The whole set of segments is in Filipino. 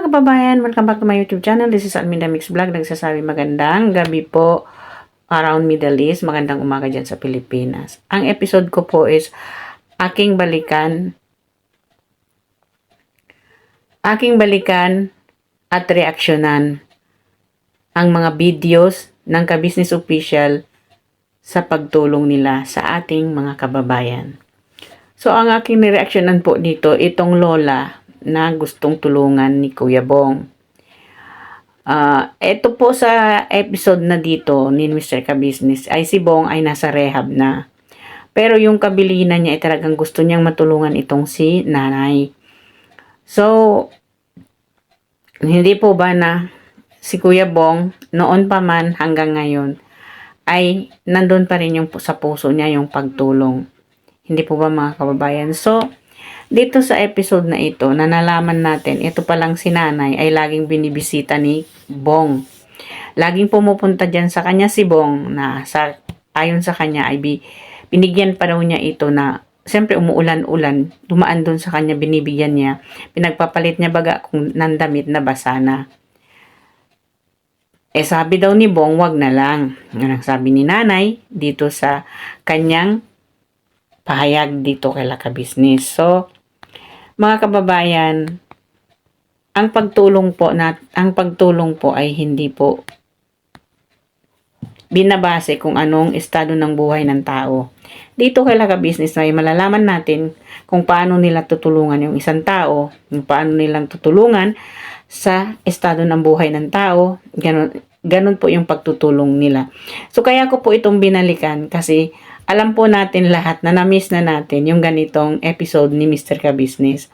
kababayan, welcome back to my YouTube channel. This is Alminda Mix Vlog. Nagsasabi magandang gabi po around Middle East. Magandang umaga dyan sa Pilipinas. Ang episode ko po is aking balikan at reaksyonan ang mga videos ng Ka-Business Official sa pagtulong nila sa ating mga kababayan. So, ang aking nireaksyonan po dito, itong lola na gustong tulungan ni Kuya Bong. Ito po sa episode na dito ni Mr. Ka-Business ay si Bong ay nasa rehab na. Pero yung kabilinan niya ay talagang gusto niyang matulungan itong si nanay. So, hindi po ba na si Kuya Bong noon pa man hanggang ngayon ay nandun pa rin yung sa puso niya yung pagtulong. Hindi po ba mga kababayan? So, dito sa episode na ito, na nalaman natin, ito palang si nanay ay laging binibisita ni Bong. Laging pumupunta dyan sa kanya si Bong na ayon sa kanya ay binigyan pa daw niya ito na siyempre umuulan-ulan, dumaan doon sa kanya, binibigyan niya. Pinagpapalit niya baga kung nandamit na basa na. Sabi daw ni Bong, wag na lang. Ang sabi ni nanay dito sa kanyang pahayag dito kay Ka-Business. So, mga kababayan, ang pagtulong po ay hindi po binabase kung anong estado ng buhay ng tao. Dito kay Ka-Business ay malalaman natin kung paano nila tutulungan yung isang tao, kung paano nilang tutulungan sa estado ng buhay ng tao. Ganun po yung pagtutulong nila. So, kaya ko po itong binalikan kasi alam po natin lahat na na-miss na natin yung ganitong episode ni Mr. Ka-Business.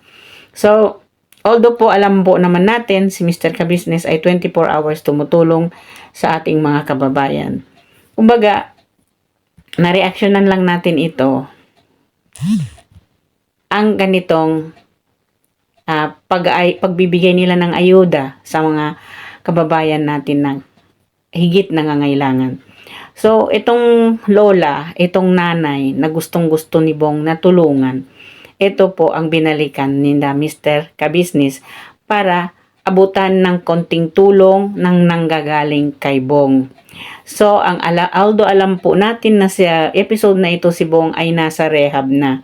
So, although po alam po naman natin si Mr. Ka-Business ay 24 hours tumutulong sa ating mga kababayan. Kumbaga, na-reactionan lang natin ito. Ang ganitong pagbibigay nila ng ayuda sa mga kababayan natin na higit nangangailangan. So, itong lola, itong nanay na gustong-gusto ni Bong na tulungan, ito po ang binalikan ni Mr. Ka-Business para abutan ng konting tulong ng nanggagaling kay Bong. So, although alam po natin na sa episode na ito si Bong ay nasa rehab na.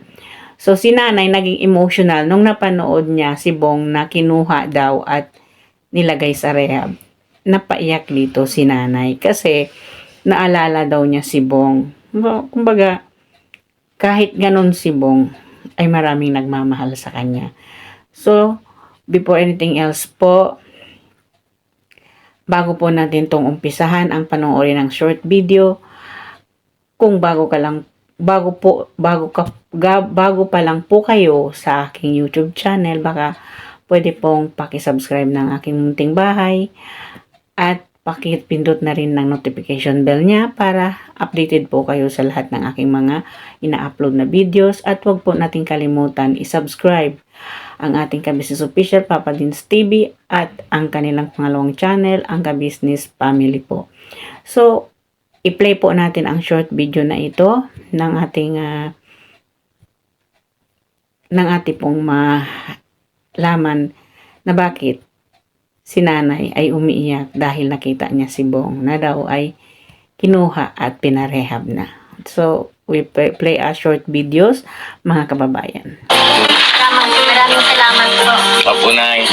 So, si nanay naging emotional nung napanood niya si Bong na kinuha daw at nilagay sa rehab. Napaiyak dito si nanay kasi naalala daw niya si Bong. Kumbaga, kahit ganun si Bong, ay maraming nagmamahal sa kanya. So, before anything else po, bago po natin tong umpisahan ang panoorin ng short video, kung bago pa lang po kayo sa aking YouTube channel, baka pwede pong paki-subscribe ng aking munting bahay at pakipindot na rin ng notification bell niya para updated po kayo sa lahat ng aking mga ina-upload na videos. At huwag po natin kalimutan i-subscribe ang ating Ka-Business Official, Papa Dins TV, at ang kanilang pangalawang channel, ang Ka-Business Family po. So, i-play po natin ang short video na ito ng ating pong malaman na bakit si nanay ay umiiyak dahil nakita niya si Bong na daw ay kinuha at pinarehab na. So, we play a short videos, mga kababayan. Maraming salamat po. Apo, Nay.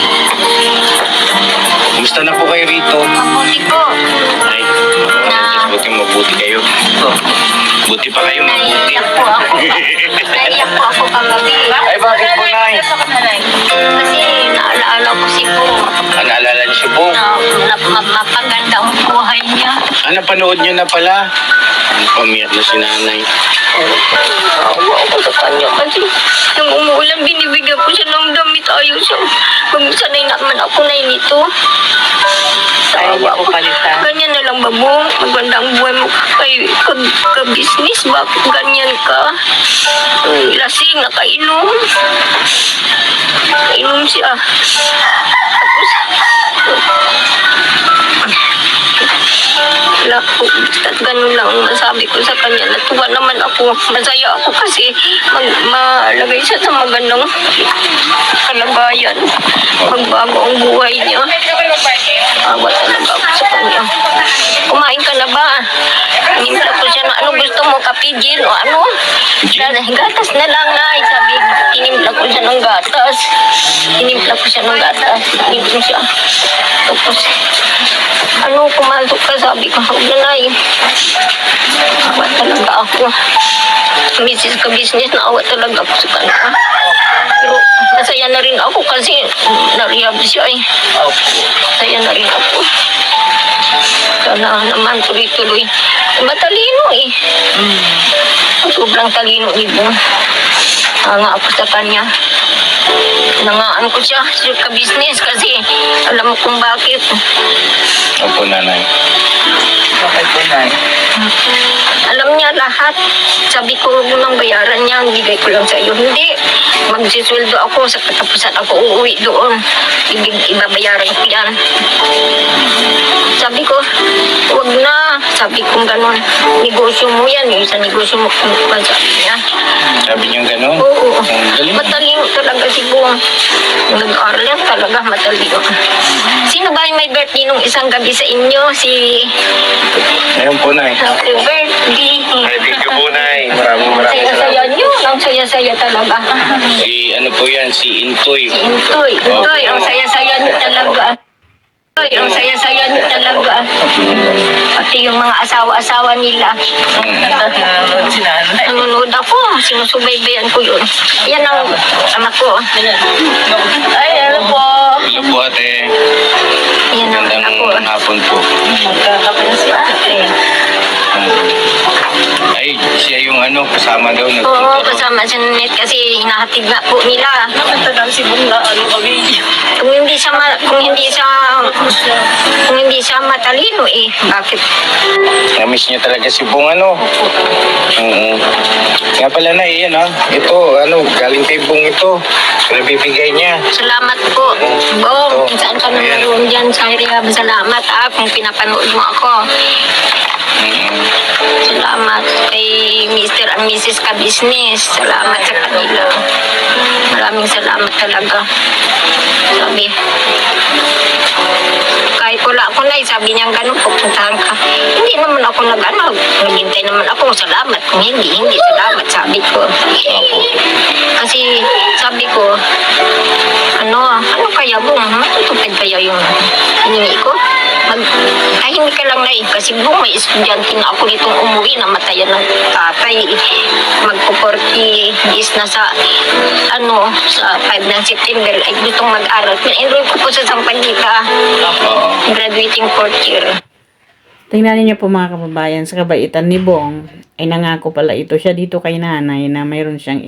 Kumusta na po kayo rito? Mabuti po. Nay, mabuti kayo. Buti pa kayo, mabuti. Naiiyak po ako. Naiiyak po ako kagabi. Ay, bakit po, Nay? Kasi naalaala ko si po. Naalala niyo si Bong? Mapaganda ang buhay niya. Napanood niyo na pala. Pamiyak na si nanay. Awa ako sa kanya kasi nung umuulan binibigyan ko siya ng damit. Ayaw siya. Sanay naman ako na nito. Ayaw ko palitan. Ganyan na lang, babong. Magandang buhay mo kay ka-business. Bakit ganyan ka? Lasing, nakainom. Nakainom siya. Tapos, Wala po. Basta't ganun lang ang masabi ko sa kanya. Natuwa naman ako. Masaya ako kasi malagay siya sa magandang kalagayan. Magbago ang buhay niya. Awa talaga ako sa kanya. Kumain ka na ba? Inimpla ko siya na ano gusto mo, kapigil o ano? Gatas na lang na. Sabi, inimpla ko siya ng gatas. Inimpla ko siya ng gatas. Inimpla siya. Tapos, ano, pumasok ka, sabi ko, huwag na na eh. Awa talaga ako. Misis ka business, naawa talaga ako sa kanya. Pero masaya na rin ako kasi na-rehab siya eh. Masaya na rin ako. Sana naman tuloy-tuloy. Matalino eh. Sobrang talino ni Bong. Nga ako sa kanya. Nangaan ko siya sa business kasi alam mo kung bakit. Opo, nanay. Bakit po, Nay? Alam niya lahat. Sabi ko, huwag mo nang bayaran niya. Bigay ko lang sa iyo. Hindi. Magsisweldo ako. Sa katapusan ako uuwi doon. Ibabayaran ko yan. Sabi ko, huwag na. Sabi ko gano'n. Negosyo mo yan. Yung sa negosyo mo kung sabi niya. Sabi niyo gano'n? Oo. Ang galing. Matalino talaga si Bong. Nag-aaral yan talaga matalino. Sino ba yung may birthday nung isang gabi sa inyo? Si Ayun po, nay. Happy birthday. Thank you po, nay. Maraming Saya-saya niyo. Ang saya-saya talaga. Si, ano po yan, si Intoy. Intoy. Intoy. Ang saya-saya niyo talaga. Intoy. Ang saya-saya niyo talaga. Pati yung mga asawa-asawa nila. Nanonood si Nanay. Nanonood ako. Sinusubaybayan ko yun. Yan ang anak ko. Ay, ano po? Hello po, ate. Yan ang anak ko. Magandang hapon po. Magkakape na si ate. Ay, siya yung ano, kasama daw. Oo, nagtuturo. kasama si Nanette kasi hinahatid na po nila. Nakatagal si Bong na ano kami. Kung hindi siya matalino eh. Bakit? Na-miss niyo talaga si Bong, ano? Nga pala na, yan ha. Ito, ano, galing kay Bong ito. Nabibigay niya. Salamat po. Bong, saan ka naman roon dyan sa rehab? Salamat kung pinapanood mo ako. Salamat kay Mr. and Mrs. Ka-Business. Salamat sa kanila. Maraming salamat talaga. Sabi, kahit wala ako na, sabi niya gano'n, pupuntahan ka. Hindi naman ako naghintay naman ako, salamat. Kung hindi salamat, sabi ko. Kasi sabi ko, ano kaya Bong, matutupid kaya yung hiningi ko? Hindi ka lang na kasi Bong, may estudyante na ako ditong umuwi, namatayan ng tatay. Magpo-40 days na sa 5 ng September, ay gustong mag-aral. Pina-enroll ko po sa Sampaguita, graduating 4th year. Tingnan niyo po mga kababayan, sa kabaitan ni Bong, ay nangako pala ito siya dito kay nanay na mayroon siyang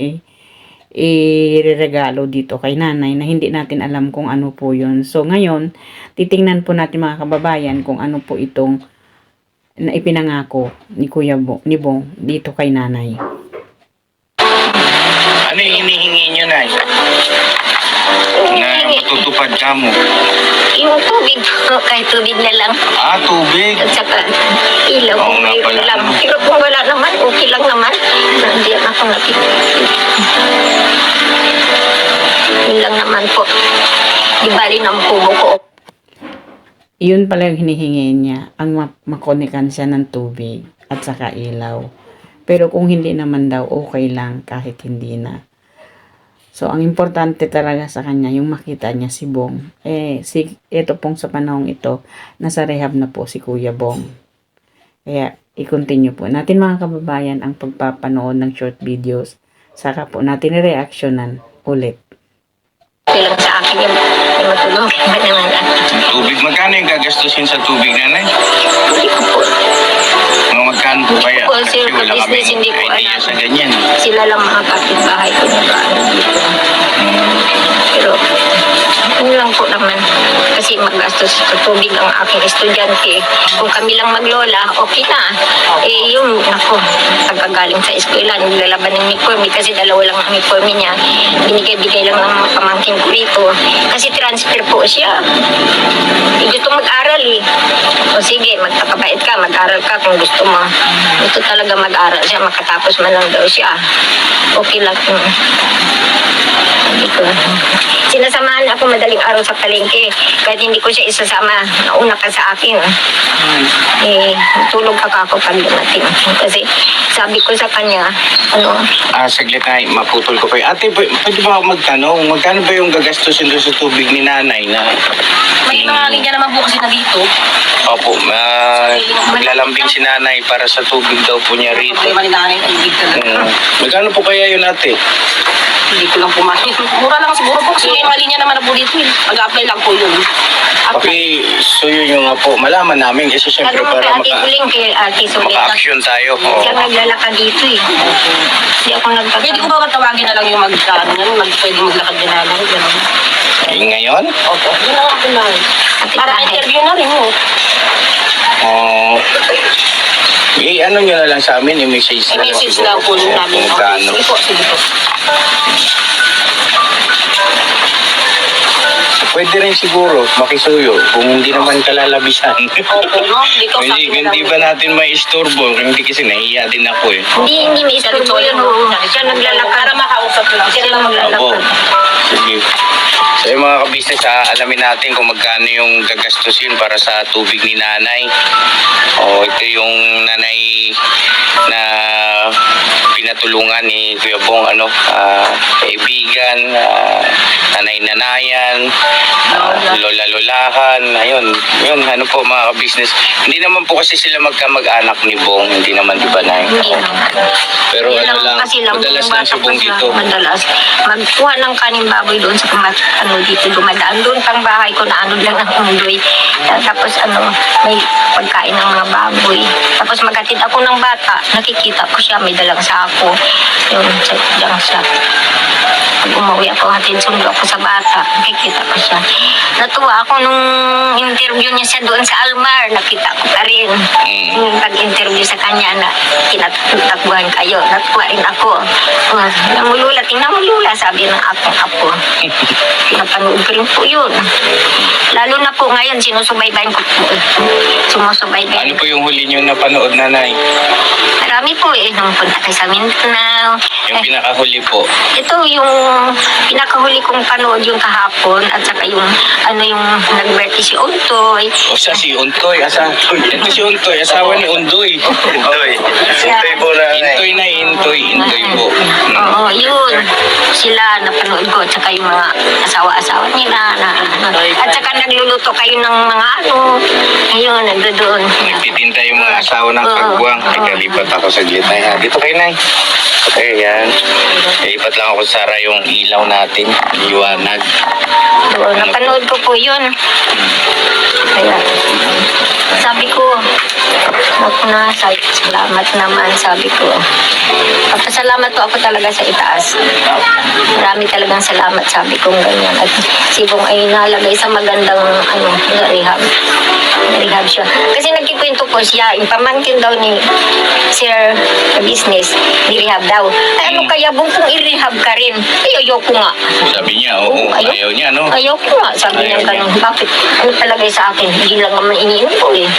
ireregalo dito kay nanay na hindi natin alam kung ano po yun. So ngayon, titingnan po natin mga kababayan kung ano po itong na ipinangako ni ni Bong dito kay nanay. Ano yung hinihingi niyo, nay? Na matutupad ka mo. Yung tubig, kahit tubig na lang. Tubig. At saka ilaw, Oo nga mayroon pala. lang. Pero kung wala naman, okay lang naman. Hindi ako nakita. Yun lang naman po. Di bali ng pumo ko. Iyon pala yung hinihingi niya, ang makonikan siya ng tubig at saka ilaw. Pero kung hindi naman daw, okay lang kahit hindi na. So, ang importante talaga sa kanya, yung makita niya si Bong. Ito pong sa panahong ito, nasa rehab na po si Kuya Bong. Kaya, i-continue po natin mga kababayan ang pagpapanood ng short videos. Saka po natin i-reactionan ulit. Okay lang sa akin yung matulong. Tubig. Magkano yung gagastusin sa tubig, nanay? Hindi ko po. Mga magkano po kaya? Po, sir, wala business, kaming hindi ko idea alam. sa ganyan. Sila lang mga kapitbahay ko na pero yun lang po naman kasi magastos sa tubig ang aking estudyante. Kung kami lang maglola, okay na. yun, ako, pagkagaling sa eskwela, naglalaban ng uniforme kasi dalawa lang ang uniforme niya. Binigay-bigay lang ng mga pamangkin ko rito. Kasi transfer po siya. Gusto mag-aral eh. O sige, magpakabait ka, mag-aral ka kung gusto mo. Gusto talaga mag-aral siya, makatapos man lang daw siya. Okay lang. Sabi ko, sinasamahan ako madaling araw sa palengke. Kahit hindi ko siya isasama, nauna ka sa akin. Tulog ako pag dumating. Kasi sabi ko sa kanya, Saglit na, maputol ko pa. Ate, pwede ba ako magtanong? Magkano ba yung gagastusin doon sa tubig ni nanay na... May mga linya naman po kasi na dito. Opo, maglalambing si nanay para sa tubig daw po niya rito. Problema ni nanay, tubig talaga. Magkano po kaya yun, ate? Hindi ko lang pumahin. Mura lang siguro po kasi may mga linya naman na po dito. Mag-apply lang po yun. Okay, so yun yung nga po. Malaman namin kasi syempre Sabi mo para kay Ate Kuling, kay Ate Sulit. maka-action tayo. Siya naglalakad dito eh. Hindi ako Pwede ko nagtatawag. ba matawagin na lang yung pwede maglakad din na lang. Ganun. Ngayon? Opo. Yun lang ako lang. Para interview na rin mo. Oh. Ano nyo na lang sa amin, i-message na lang. I-message siguro lang po kung namin. magkano. Sige po, sige po. Pwede rin siguro makisuyo kung hindi naman kalalabisan. Opo, no? Dito sa Hindi ba natin may istorbo? Hindi kasi nahiya din ako eh. Hindi may istorbo yun. Siya naglalakad. Para makausap lang. Siya lang Opo. maglalakad. Sige. So yung mga kabisnes, alamin natin kung magkano yung gagastusin para sa tubig ni nanay. Ito yung nanay na pinatulungan ni Kuya Bong, kaibigan, nanay-nanayan, lola-lolahan, ayun, ano po mga kabisnes. Hindi naman po kasi sila magkamag-anak ni Bong, hindi naman, di ba, Nay? Hindi naman. Pero Yun ano lang, kasi lang madalas yung lang bata si Bong ko dito. Madalas. Magkuha ng kaning baboy doon sa dito dumadaan. Doon pang bahay ko na lang ang undoy. Tapos may pagkain ng mga baboy. Tapos maghatid ako ng bata. Nakikita ko siya, may dalang sako. Yun, diyan siya. Pag umuwi ako, hatid sundo ako sa bata. Nakikita ko siya. Natuwa ako nung interview niya siya doon sa Almar. Nakita ko pa rin. Yung pag-interview sa kanya na tinatakbuhan kayo. Natuwa rin ako. Namulula, tingnan mo Lula, sabi ng akong apo. Pinapanood ko rin po yun. Lalo na po ngayon, sinusubaybayan ko po. Sumusubaybayan. Ano po yung huli nyo napanood, Nanay? Marami po eh. Nung punta kayo sa Mindanao. Yung pinakahuli po. Ito yung pinakahuli kong panood yung kahapon at saka yung yung nag-birthday si Untoy. O siya si Untoy, ito si Untoy, asawa ni Undoy. Untoy. Untoy po na. Intoy po. Oo, yun. Sila napanood ko at saka yung mga asawa-asawa nila at saka nagluluto kayo ng mga ayun, nandoon. Nagtitinta yung mga asawa ng kagwang. Nagkalipat ako sa Nay. Dito kayo, Nay. Okay, yan. Ipat lang ako, Sara, yung ilaw natin. Liwanag. Oo, napanood ko po yun. Kaya, sabi ko, salamat naman, sabi ko. Papasalamat po ako talaga sa itaas. Marami talagang salamat, sabi ko ganyan. At si Bong ay nalagay sa magandang rehab. Rehab siya. Kasi nagkikwento po siya, yung pamangkin daw ni Sir na business, ni-rehab daw. Ay, kaya Bong kung i-rehab ka rin? Ay, ayoko nga. Sabi niya, oo, ayaw niya, no? Ayoko nga, sabi niya ganun. Bakit? Ano palagay sa akin? Hindi lang naman iniinom ko eh.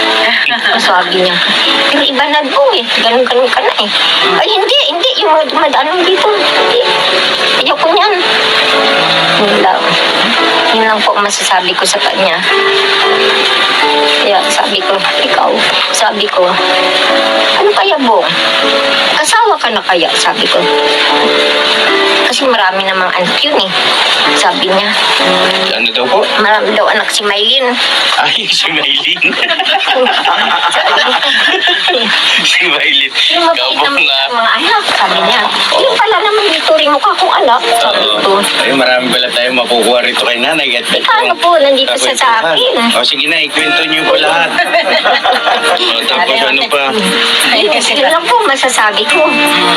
Sabi niya, pero iba na po eh. Ganun-ganun ka na eh. Ay, hindi. Yung mga dumadaan dito. Hindi. Ayoko niyan. Yun lang po masasabi ko sa kanya. Kaya sabi ko, sabi ko, ano kaya Bong? Asawa ka na kaya? Sabi ko. Kasi marami namang anak yun eh. Sabi niya. Ano daw po? Marami daw anak si Maylin. Ay, si Maylin. Si Maylin. Yung mabait Kabog naman nga. ang mga anak, sabi niya. Yung pala naman ituring mo ka kung anak. Sabi ko. Ay, marami pala tayo makukuha rito kay Nanay. Paano po, nandito siya sa akin. O sige na, ikwento niyo po lahat. Tapos ano pa? Yun lang po masasabi ko.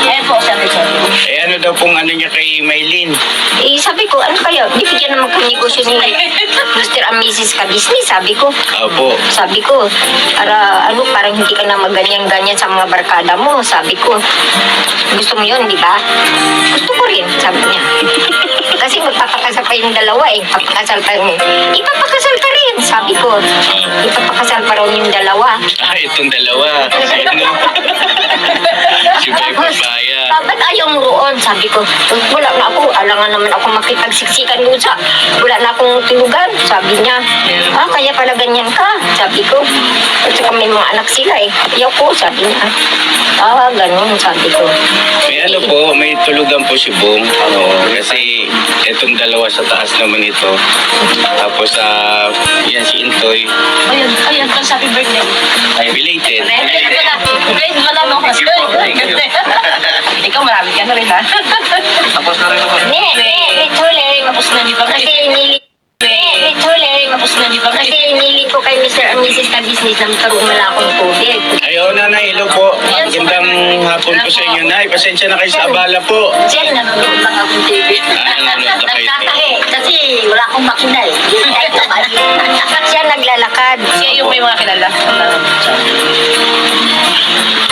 Eh po, sabi ko. Eh ano daw pong ano niya kay Maylin? Eh, sabi ko, ano kaya? Bibigyan naman kami negosyo ni Mr. and Mrs. Kabisni, sabi ko. Opo. Sabi ko, para ano, parang hindi ka na maganyan-ganyan sa mga barkada mo, sabi ko. Gusto mo yun, di ba? Gusto ko rin, sabi niya. Kasi magpapakasal pa yung dalawa eh. Papakasal pa yung... Ipapakasal ka rin, sabi ko. Ipapakasal pa raw yung dalawa. Ah, itong dalawa. Si ano? Si Bay Papaya. Ba't ayaw mo roon? Sabi ko, wala na ako. Alangan naman ako makipagsiksikan doon sa... Wala na akong tulugan. Sabi niya, kaya pala ganyan ka. Sabi ko, at saka may mga anak sila eh. Ayaw ko, sabi niya. Ganun, sabi ko. May ano po, may tulugan po si Bong. Kasi itong dalawa sa taas naman ito. Tapos yan si Intoy. Ayun, kung sabi birthday. Ay, belated. Grade mo lang ako. Ikaw marami ka na rin ha? Tapos na rin ako. Tuling. Tapos na di ba? Kasi nili... Tuling. Tapos na di ba? Kasi nili ko kay Mr. and Mrs. Kabisnes na magkaroon na akong tubig. Ayaw nanay, hello po. Magandang hapon po sa inyo, nay. Pasensya na kayo sa abala po. Sir, nanonood lang akong TV. Nanonood na kayo. Nagtatahe kasi wala akong makina eh. Siya naglalakad. Siya yung may mga kilala.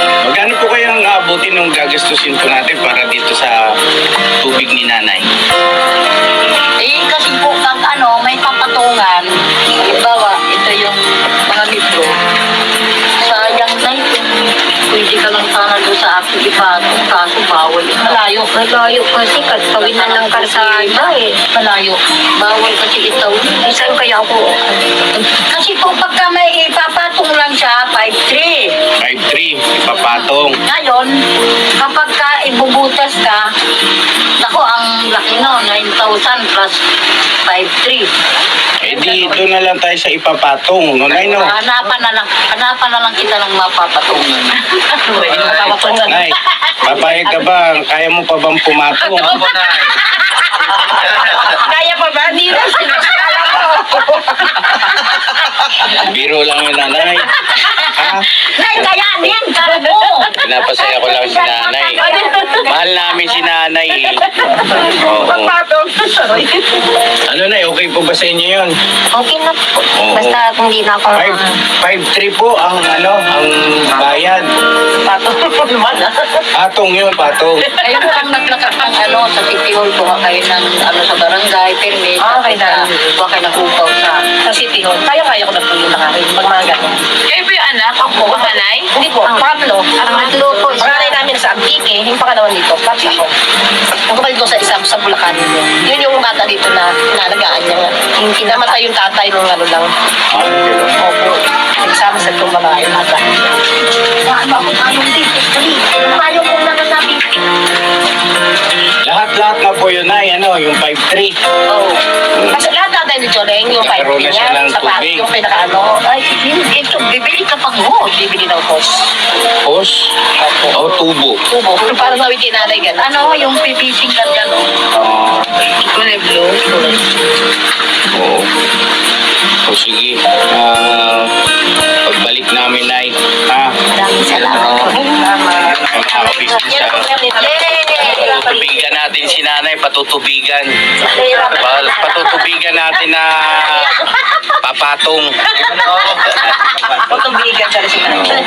Magkano po kayang aabutin nung gagastusin po natin para dito sa tubig ni nanay? Eh, kasi po, pag may papatungan, halimbawa, ito yung mga libro, sayang na ito. Pwede ka lang sana doon sa aking ipatong, kaso bawal. Malayo. Malayo kasi tawid na ng karsada eh. Malayo. Bawal kasi ito. Saan kaya ako? Kasi po, pagka may ipapatong lang siya, 5'3". 5'3", ipapatong. Ngayon, kapag ka ibubutas ka, ako ang laki no, 9,000 plus 5'3". Eh di, doon na lang tayo sa ipapatong. No, nay, no? Hanapan na lang kita ng mapapatungan. Mapapatungan. Nay, papayag ka ba? Kaya mo pa bang pumatong? Kaya pa ba? Hindi na sinasala ko. Biro lang yun, nanay. Ha? Nay, kaya yan, kaya mo. Pinapasaya ko lang si nanay. Mahal namin si nanay eh. Oo. Magpatong. Ano na, okay po ba sa inyo yun? Okay na po. Oo. Basta kung di na ako... 5'3" po ang ang bayad. Patong naman. Patong yun, patong. Ayun lang naglakad ng sa City Hall ko kayo ng sa barangay, permit. Okay na. Huwag kayo nag-upaw sa City Hall. Kaya ko na po yung nakarin. Pag mga ganun. Kayo po yung anak? Ako? Panganay? Hindi po. Pangatlo. Pangatlo po. Panganay namin sa Antique. Yung pangalawa dito. Tapos ako. Ang kapal ko sa isa sa Bulacan. Yun yung bata dito na nalagaan niya. Yung kinamatay yung tatay nung ano lang. Opo. Nagsama sa itong babae mata. Paano po naman natin? Lahat na po yun ay, yung 5'3". Oo. Kasi lahat natin dito rin, yung Nagkaroon na siya ng tubig. yung pinaka ito, bibili ka pang hose. Bibili ng hose. Hose? O tubo? Tubo. Para sa wiki nanay gan. Yung pipising ka gano'n. Kulay blue. Oo. O sige. Pagbalik namin ay, Maraming salamat po. Patutubigan natin si nanay, patutubigan. Patutubigan natin na papatong. Patubigan siya si nanay.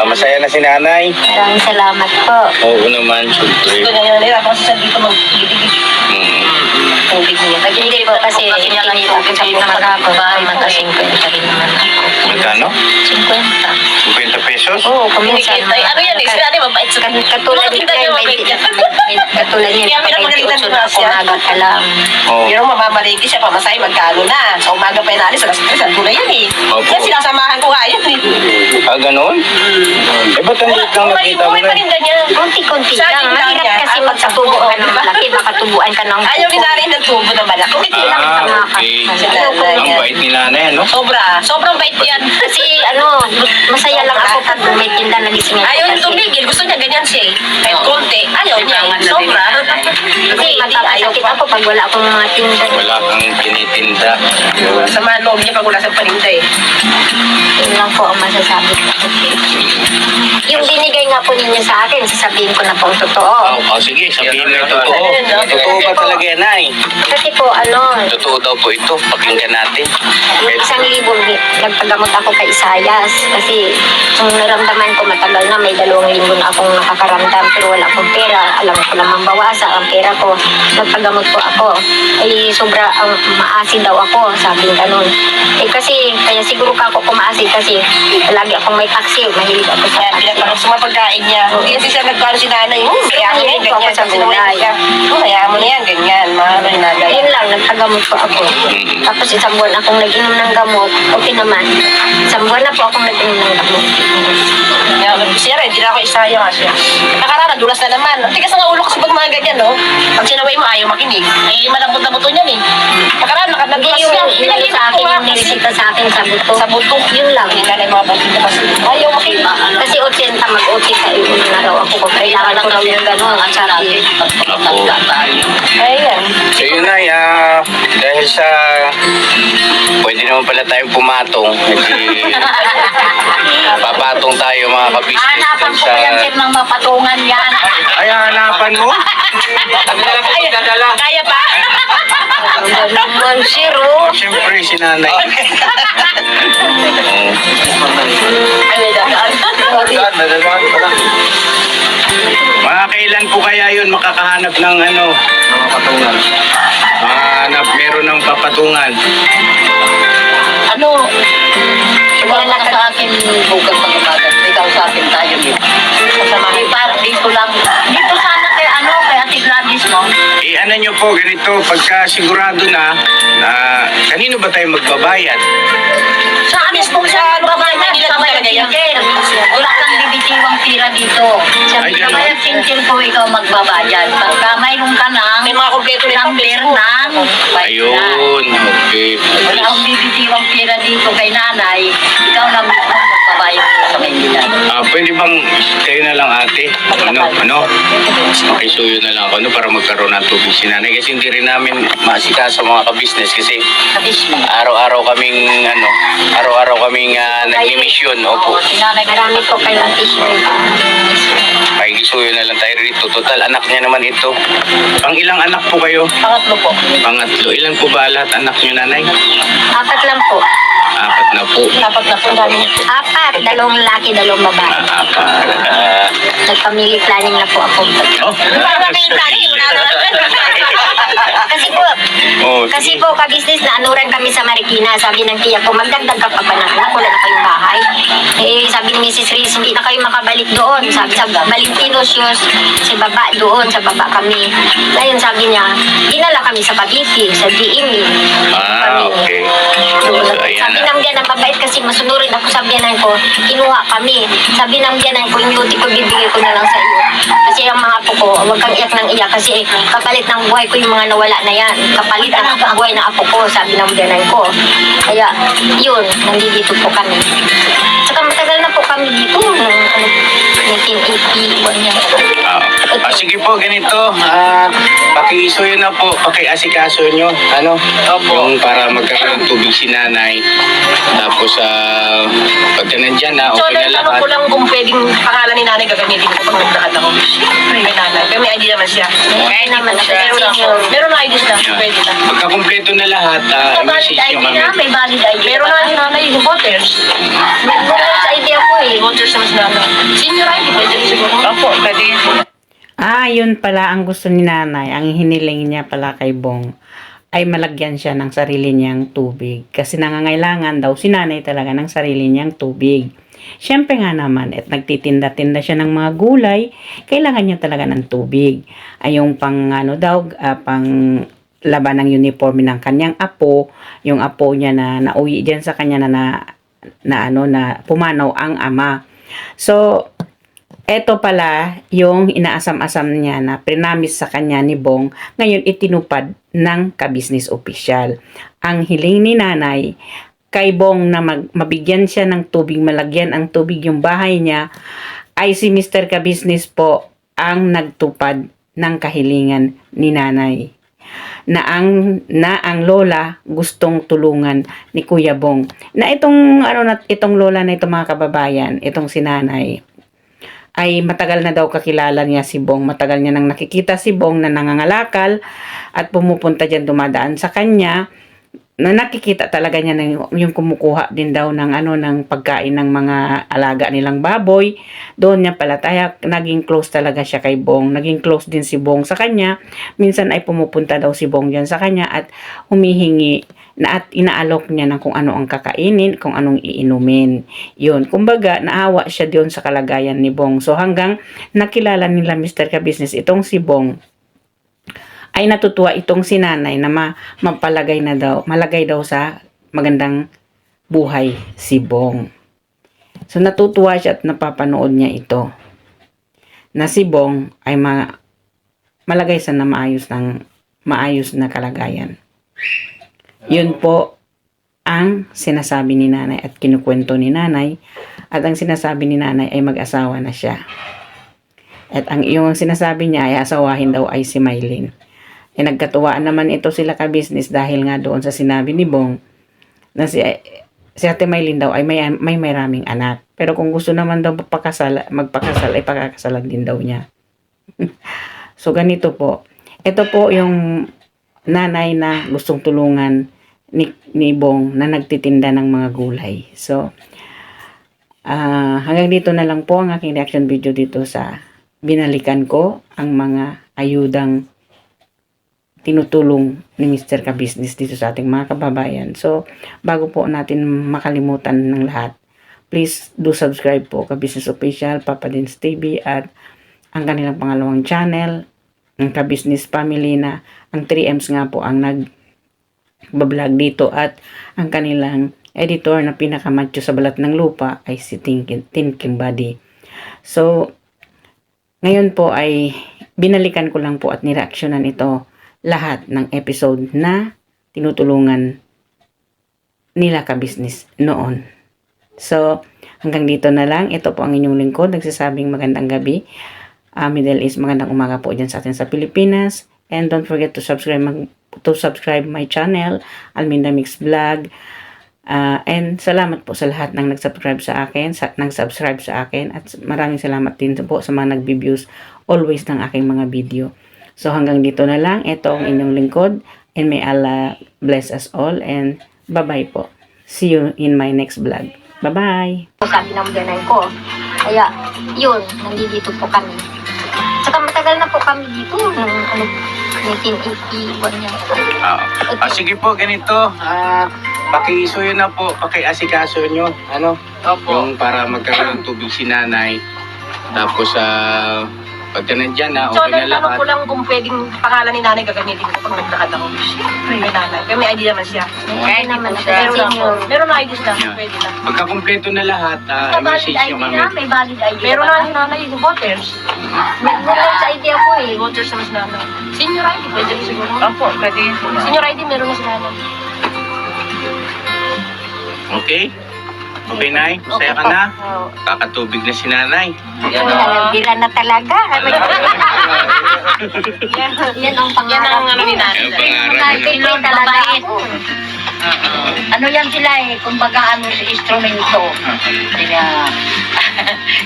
Masaya na si nanay? Maraming salamat po. Oo naman, syempre. Ito ngayon nila kasi siya dito magbibigay. Tubig niya. Hindi po kasi kinita ko sa pagkakaba. Matasin ko yung rin naman ako. Magkano? 50. 50 pesos? Oo, kuminsan. Ano yan eh? Sila mabait sa kanila. Katulad niya, katulad niya, pag 28 na ako, umaga pa lang. Oo. Pero mamamaliki siya, pamasay, magkano na. Sa umaga pa inalis, alas 3, saan ko na yan eh. Opo. Yan sinasamahan ko nga yan eh. Ganon? Eh, ba't ang liit lang nakita mo Umuwi na? pa rin ganyan. Kunti-kunti Sa lang. gitna Mahirap niya, kasi ang magkatubo ka ng malaki, baka tubuan ka ng Ayaw ni nanay ng tubo na malaki. Okay. Ang bait ni nanay, ano? Sobrang bait yan. Kasi masaya lang ako pag may tinda nagising ako. Ayaw niya tumigil. Gusto niya ganyan siya eh. Kahit konti. Ayaw niya. Sobra. Kasi magpapasakit ako pag wala akong mga tinda. Wala kang tinitinda. Sama loob niya pag wala sa paninda eh. Yun lang po ang masasabi ko. nga po ninyo sa akin, sasabihin ko na po ang totoo. Sige, sabihin mo yung totoo. Totoo ba talaga yan, Nay? Kasi po, Totoo daw po ito. Pakinggan natin. yung 1,000 nagpagamot ako kay Isayas. Kasi kung naramdaman ko matagal na, may 2 linggo na akong nakakaramdam pero wala akong pera. Alam ko namang bawasan ang pera ko. Nagpagamot po ako. Ay sobra ang maasid daw ako, sabi ganun. Kasi, kaya siguro ka ako kumaasid kasi lagi akong may taksi. Mahilig ako sa taksi. Sa mga pagkain niya. Hindi kasi siya nagkano si nanay. Kaya mo na yan, Mahilig po ako ganyan. sa gulay. Kaya mo na yan, ganyan. Mahalo yung nanay. Ayun lang, nagpagamot po ako. Tapos 1 buwan akong nag-inom ng gamot. Okay naman. 1 buwan na po akong nag-inom ng gamot. Siya rin, hindi na ako isaya nga siya. Nakaraan, dulas na naman. Tigas ang ulo kasi pag mga ganyan, no? Pag sinaway mo, ayaw makinig. Ay, malambot na buto niyan, eh. Nakaraan, Hindi nakadulas yung siya. inano sa Pinag-ibig akin, ko nga yung kasi. niresita sa akin sa buto. Sa buto. Yun lang. Hindi na mga buto na kasi. Ayaw makinig. Kasi 80 mag-OT sa iyo na raw ako kung kailangan ko raw yung gano'n at sabi. Ayan. So yun, Nay. Dahil sa... Pwede naman pala tayong pumatong. Hindi... Papatong tayo mga kabisnes. Hanapan ko sa... yan, sir, ng mapatungan yan. Ay, hanapan mo? Kaya pa? Naman, zero. Siyempre, si nanay. Mga kailan po kaya yun makakahanap ng ano? Mahanap, meron ng papatungan. Ano? Wala ka sa akin bukas ng umaga. Ikaw sa akin tayo dito. Kasama ni parang dito lang. Dito sana kay kay Ate Gladys mo. Ano nyo po, ganito, pagka sigurado na kanino ba tayo magbabayad? Sa amin po sa babayan, sa Mayag Sintil. Wala kang bibitiwang pira dito. Sa Ay, ganun. Mayag Sintil po ikaw magbabayad. Pagka mayroon ka ng May mga kompleto na number ng Ayun, okay. wala kang bibitiwang pira dito kay nanay. Ikaw na magbabayad sa Maynila. Pwede bang kayo na lang ate? Makisuyo na lang ako para magkaroon ng tubig si nanay. Kasi hindi rin namin masika sa mga kabisnes kasi araw-araw kaming nagmi-mission. Opo. Marami po kayong tissue. Pakikisuyo na lang tayo rito. Total, anak niya naman ito. Pang ilang anak po kayo? Pangatlo po. Pangatlo. Ilan po ba lahat anak niyo, nanay? 4 lang po. 4 na po. Dapat na po dami. 4, 2 lalaki, 2 babae. 4. Nag-family planning na po ako. Kasi po, ka-business na anuran kami sa Marikina. Sabi ng tiya ko, magdagdag ka pa ba ng anak? Wala na kayong bahay. Sabi ni Mrs. Reese, hindi na kayo makabalik doon. Sabi sa Valentino Shoes, sa baba doon, sa baba kami. Ngayon sabi niya, dinala kami sa Cavite, sa GME. Okay. Doon. So, ayan Sabi na. ng biyanan, babait kasi masunurin ako sa biyanan ko, kinuha kami. Sabi ng biyanan ko, yung duty ko, bibigay ko na lang sa iyo. Kasi ang mga apo ko, huwag kang iyak ng iyak kasi kapalit ng buhay ko yung mga nawala na yan. Kapalit ang buhay na apo ko, sabi ng biyanan ko. Kaya, yun, nandito po kami. Saka matagal na po kami dito, nung 1981 yan. Sige po, ganito. Pakisuyo na po. Pakiasikaso nyo. Yung para magkaroon ng tubig si nanay. Tapos, pagka nandyan na, So, okay na tanong lahat. ko lang kung pwedeng pangalan ni nanay gagamitin ko pag nagdaan ako. May nanay. Pero may ID naman siya. Kaya naman, Meron na ako. Meron na ID siya. Pwede na. Pagka kumpleto na lahat, May valid i-message ID nyo kami. na, may valid ID. Meron na ni nanay yung voters. may bonus idea ko eh. Voters naman si nanay. Senior ID, pwede rin siguro. Opo, pwede. Yun pala ang gusto ni nanay. Ang hiniling niya pala kay Bong ay malagyan siya ng sarili niyang tubig. Kasi nangangailangan daw si nanay talaga ng sarili niyang tubig. Siyempre nga naman, at nagtitinda-tinda siya ng mga gulay, kailangan niya talaga ng tubig. Ay yung pang pang laban ng uniforme ng kanyang apo, yung apo niya na nauwi diyan sa kanya na pumanaw ang ama. So, eto pala yung inaasam-asam niya na prinamis sa kanya ni Bong, ngayon itinupad ng ka-business official. Ang hiling ni nanay kay Bong na mabigyan siya ng tubig, malagyan ang tubig yung bahay niya, ay si Mr. Ka-business po ang nagtupad ng kahilingan ni nanay. Na ang lola gustong tulungan ni Kuya Bong. Na itong lola na ito mga kababayan, itong si nanay, ay matagal na daw kakilala niya si Bong. Matagal niya nang nakikita si Bong na nangangalakal at pumupunta dyan, dumadaan sa kanya, na nakikita talaga niya na yung kumukuha din daw ng ng pagkain ng mga alaga nilang baboy. Doon niya palataya, naging close talaga siya kay Bong. Naging close din si Bong sa kanya. Minsan ay pumupunta daw si Bong diyan sa kanya at humihingi na at inaalok niya ng kung ano ang kakainin, kung anong iinumin. Yun, kumbaga naawa siya doon sa kalagayan ni Bong. So hanggang nakilala nila Mr. Ka-Business itong si Bong, ay natutuwa itong si nanay na malagay daw sa magandang buhay si Bong. So natutuwa siya at napapanood niya ito, na si Bong ay malagay sa na maayos na kalagayan. Yun po ang sinasabi ni nanay at kinukwento ni nanay, at ang sinasabi ni nanay ay mag-asawa na siya. At ang iyong sinasabi niya ay asawahin daw ay si Mylene. Nagkatuwaan naman ito sila Ka-Business dahil nga doon sa sinabi ni Bong na si Ate Mylene daw ay may maraming anak. Pero kung gusto naman daw magpakasal ay pakakasalan din daw niya. So ganito po. Ito po yung nanay na gustong tulungan ni Bong na nagtitinda ng mga gulay. So hanggang dito na lang po ang aking reaction video dito sa binalikan ko ang mga ayudang tinutulong ni Mr. Ka-Business dito sa ating mga kababayan. So, bago po natin makalimutan ng lahat, please do subscribe po Ka-Business Official, Papa Dins TV, at ang kanilang pangalawang channel, ang Ka-Business Family, na ang 3Ms nga po ang nag-vlog dito, at ang kanilang editor na pinakamatyo sa balat ng lupa ay si Thinking Buddy. So, ngayon po ay binalikan ko lang po at nireaksyonan ito lahat ng episode na tinutulungan nila Ka-Business noon. So, hanggang dito na lang. Ito po ang inyong lingkod, nagsasabing magandang gabi. Middle East, magandang umaga po dyan sa atin sa Pilipinas. And don't forget to subscribe my channel, Alminda Mix Vlog. And salamat po sa lahat ng nag-subscribe sa akin, at maraming salamat din po sa mga nagbi-views always ng aking mga video. So hanggang dito na lang, ito ang inyong lingkod, and may Allah bless us all, and bye-bye po. See you in my next vlog. Bye-bye! Sabi ng ganay ko. Kaya, yun, nandito po kami. Saka matagal na po kami dito, ng 1981 yan. Sige po, ganito. Pakisuyo na po, pakiasikaso nyo. Yung para magkaroon ng tubig si nanay. Tapos, pagka nandyan na, So, okay na tanong ko lahat. lang kung pwedeng pangalan ni nanay gagamitin ko pag naglakad ako. May nanay. Kaya may ID naman siya. Kaya naman siya. Meron na ako. Meron na ID na. Yeah. Pwede na. Pagka kumpleto na lahat, Valid i-message ID nyo kami. na, may valid ID. Meron na si nanay yung voters. May sa ID ako eh. Voters na si nanay. Senior ID, pwede rin siguro. Opo, pwede. Senior ID, meron na si nanay. Okay? Okay, Nay? Masaya ka na? Kakatubig na si nanay. Nalagbiran na talaga. Yan ang pangarap. Yan ang ano ni nanay. Yan ang pangarap. Nalagbiran talaga ako. Ano yan sila kumbaga sa instrumento. Kaya,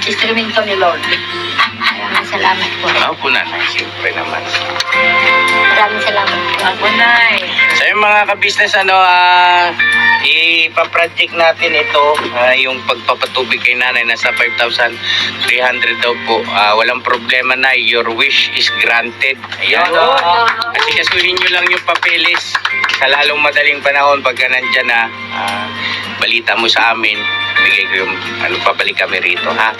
instrumento ni Lord. Maraming salamat po. Ako po, nanay. Siyempre naman. Maraming salamat po. Ako na Sa yung mga ka-business, ipaproject natin ito, yung pagpapatubig kay nanay, nasa 5,300 daw po. Walang problema na, your wish is granted. Ayan. Kasi kasuhin nyo lang yung papeles sa lalong madaling panahon. Pagka nandyan na, balita mo sa amin, bigay ko yung pabalik kami rito, ha?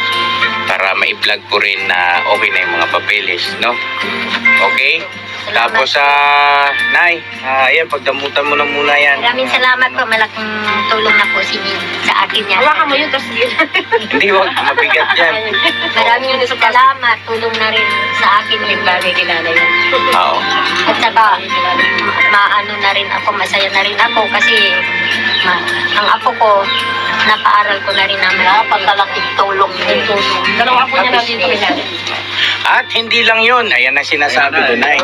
Para ma-vlog ko rin na okay na yung mga papeles, no? Okay? Tapos, Nay, ayan, pagdamutan mo na muna yan. Maraming salamat po. Malaking tulong na po sa akin yan. Hawakan mo yun, tapos yun. Hindi, wag, mabigat yan. Maraming salamat. Tulong na rin sa akin yung bagay kinanay. Oo. At saka, maano na rin ako, masaya na rin ako kasi ang apo ko, napaaral ko na rin naman. Pagkalaking tulong nito. Dalawa po niya natin ito nanay. At hindi lang yun. Ayan ang sinasabi ko, Nay.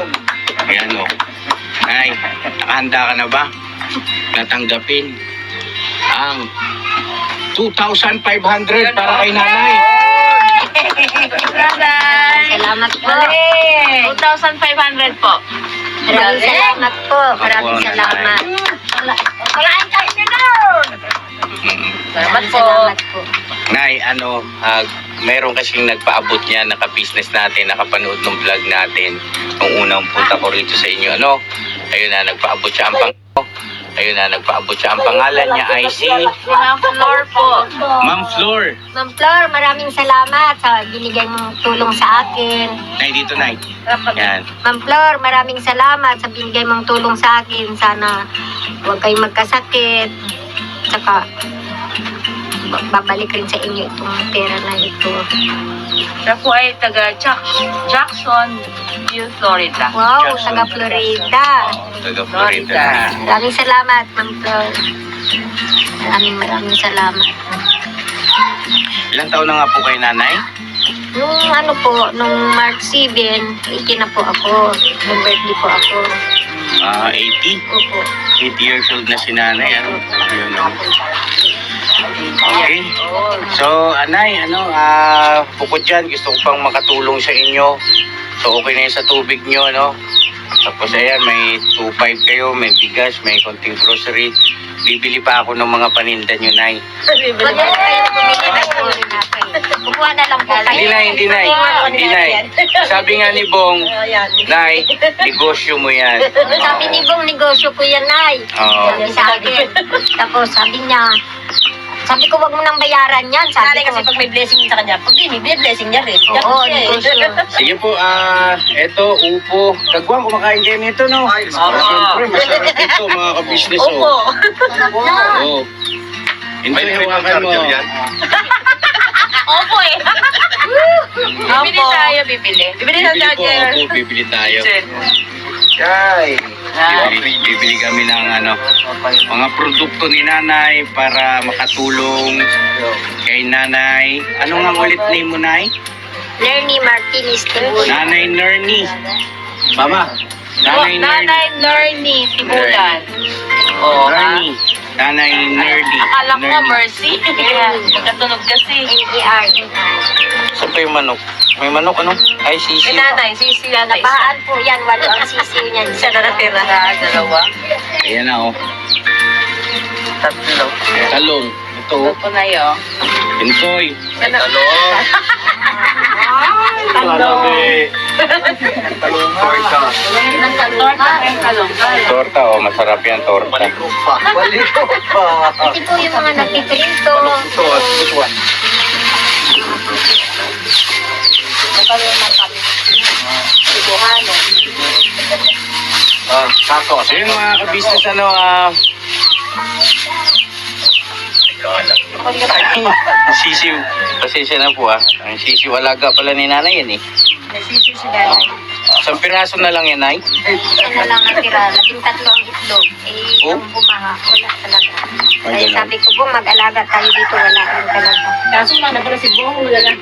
Ayan o. Nay, nakahanda ka na ba? Natanggapin ang 2,500 para kay nanay. salamat po. 2,500 po. Maraming salamat po. Maraming Opo, salamat. Kailangan tayo doon. Salamat po. Salamat po. Nay, meron kasing nagpaabot niya, naka-business natin, nakapanood ng vlog natin nung unang punta ko rito sa inyo. Ayun na, nagpaabot siya ang pangalan niya ay si Ma'am Flor po. Ma'am Flor. Ma'am Flor, maraming salamat sa binigay mong tulong sa akin. Nay, dito, Nay. Yan. Ma'am Flor, maraming salamat sa binigay mong tulong sa akin. Sana huwag kayong magkasakit. Saka babalik rin sa inyo itong pera na ito. Siya po ay taga Jacksonville, Florida. Wow, taga Florida. Taga Florida. Maraming salamat, Ma'am Flor. Maraming salamat. Ilang taon na nga po kay nanay? Nung March 7, 18 na po ako. Nung birthday po ako. 80? Opo. 80 years old na si nanay. Ayun, Okay. So, anay, bukod dyan, gusto ko pang makatulong sa inyo. So, okay na yun sa tubig nyo, Tapos, ayan, may 2.5 kayo, may bigas, may konting grocery. Bibili pa ako ng mga paninda nyo, Nay. Huwag na kayo bumili ng kumuha na lang po kayo. Hindi, Nay. Sabi nga ni Bong, Nay, negosyo mo yan. Sabi ni Bong, negosyo ko yan, Nay. Oo. Sabi sa akin. Tapos sabi niya, sabi ko, wag mo nang bayaran yan. Sabi Nanay ko, kasi pag may blessing sa kanya, pag di, may blessing niya rin. oo, negosyo. Sige po, eto, upo. Kagwang, kumakain kayo nito, no? Siyempre, masarap ito, mga kabisnes, Opo. Oo. Hindi, hawakan mo. Opo eh. Bibili tayo, bibili. Bibili na Bibili po charger. ako, bibili tayo. Yay! Bibili kami ng mga produkto ni nanay para makatulong kay nanay. Ano nga ulit name mo, Nay? Lerny Martinez Tibul. Nanay Nernie. Mama. Nanay Nernie. Nanay Nernie, Tibulan. Oh, Nernie. Nanay Nernie. Akala ko Nernie. Mercy. Magkatunog kasi. N-E-R. Saan pa yung manok? May manok, Ay, sisi. Si nanay, si nanay. Napahaan po yan, walo ang sisiw niyan. Isa na natira. Dalawa. Ayan na, Tatlo. Talong. Ito, Ito po na yun. Pinsoy. Talong. Talong. Talong torta. Torta kayong talong. Torta, masarap yan, torta. Baliko pa. Ito po yung mga nagtitrito. So, this one. Sato. So yun mga kabisnes, sisiw. Pasensya na po, Ang sisiw alaga pala ni nanay yan, Nasisi si nanay. Isang piraso na lang yan, Nay. Ano lang natira, 13 ang itlog. Oh? Yung bumaha, wala talaga. Ay, Kaya ganun. sabi ko, Bong, mag-alaga tayo dito, wala rin talaga. Kaso lang, nagpala si Bong. Wala lang.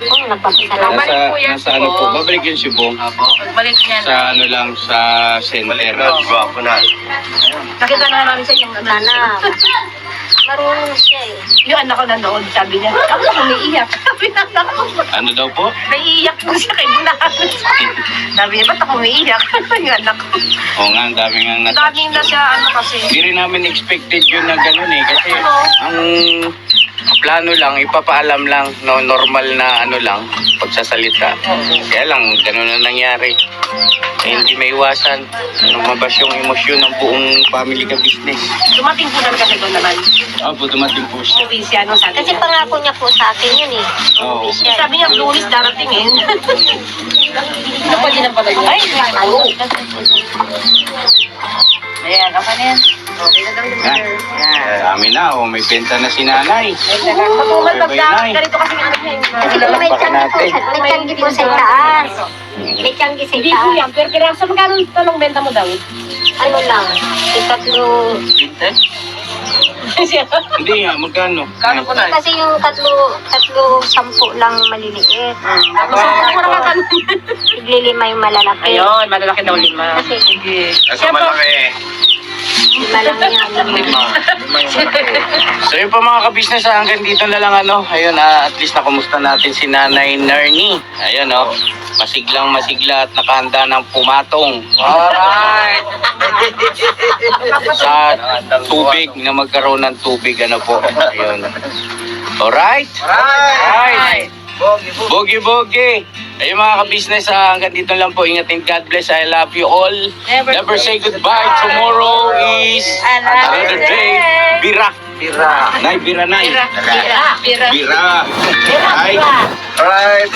Bong, nagpapasalamat. Babalik po yan, nasa ano po, Bong. babalik yun si Bong. Balik niya na. Sa sa center. Gwapo na. Nakita na namin sa yung anak. Sana, marunong siya eh. Yung anak ko nanood, sabi niya, ako umiiyak. Sabi na anak ko, Ano daw po? naiiyak po siya kay Bulan. Sabi niya, ba't ako umiiyak? Yung anak ko. Oo nga, ang daming ang Laging na siya, ano kasi. Hindi rin namin expected yun na gano'n kasi ang plano lang, ipapaalam lang, normal na lang, pagsasalita. Kaya lang, gano'n na nangyari. Hindi may iwasan. Lumabas yung emosyon ng buong family ka business. Dumating po namin kasi doon naman. Opo, dumating po siya. Uwi siya, no, sabi Kasi niya. pangako niya po sa akin yun eh. Oo. Umuwi siya eh. Sabi niya, Lunis darating eh. Ano pa din ang pala yun? Ay, ayan, okay na yan. Okay na daw yung Yan. Dami na, may benta na si nanay. Matumal pag Bye-bye, Nay. ganito kasi yung ano niya. Kasi may tiyanggi po sa taas. May tiyanggi sa Hindi po taas. yan, pero kaya sa magkano talong benta mo daw? Ano lang, itatlo. Hindi nga, magkano? Kano po na? Kasi yung tatlo 10 lang maliliit. Tapos ako nakakano. Tiglilima yung malalaki. Ayun, malalaki daw lima. Kasi Sige. Ito malaki. So yun po mga kabisnes, hanggang dito na lang ano. Ayun, at least nakumusta natin si Nanay Narnie. Ayun masiglang masigla at nakahanda ng pumatong. Alright! Sa tubig, na magkaroon ng tubig, ano po. Ayun. Alright? Alright! Bogi-bogi! Ayun mga ka-business, hanggang dito lang po. Ingatin, God bless. I love you all. Never say goodbye. Tomorrow is another day. Bira. Nay, bira, nay. Bira. Bira. Ay. Alright.